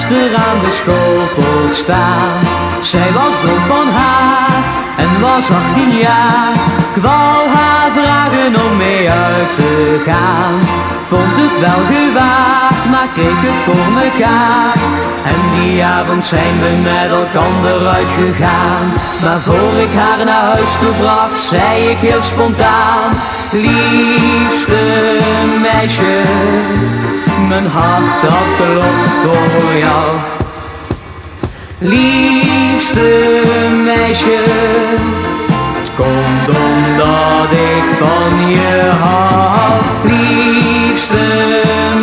er aan de schoolpoort staan. Zij was blond van haar en was 18 jaar. Ik wou haar vragen om mee uit te gaan. Vond het wel gewaagd, maar kreeg het voor mekaar. En die avond zijn we met elkander uitgegaan. Maar voor ik haar naar huis toe bracht, zei ik heel spontaan: liefste meisje, mijn hart dat klopt voor jou. Liefste meisje, het komt omdat ik van je hou. Liefste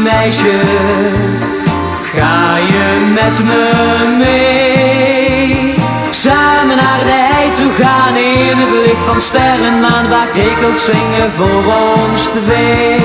meisje, ga je met me mee? Samen naar de hei toe gaan in het licht van sterrenmaan, waar krekels zingen voor ons twee.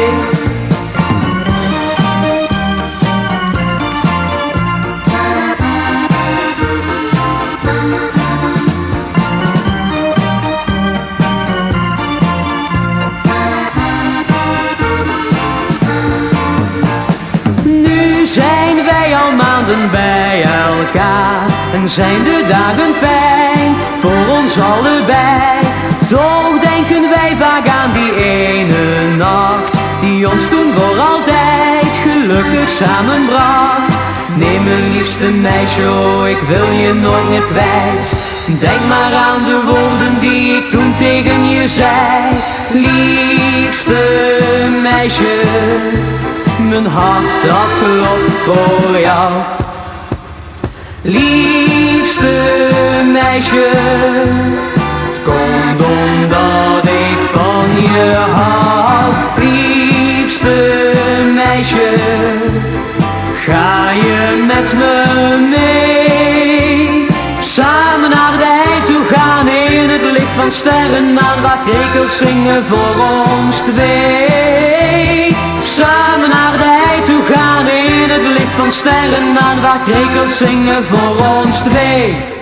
Zijn wij al maanden bij elkaar en zijn de dagen fijn voor ons allebei. Toch denken wij vaak aan die ene nacht die ons toen voor altijd gelukkig samenbracht. Nee, mijn liefste meisje, oh, ik wil je nooit meer kwijt. Denk maar aan de woorden die ik toen tegen je zei. Liefste meisje, mijn hart dat klopt voor jou. Liefste meisje, het komt omdat ik van je hou. Liefste meisje, ga je met me mee? Samen naar de hei toe gaan in het licht van sterrenmaan, waar krekels zingen voor ons twee. Samen naar de hei toe gaan in het licht van sterrenmaan, waar krekels zingen voor ons twee.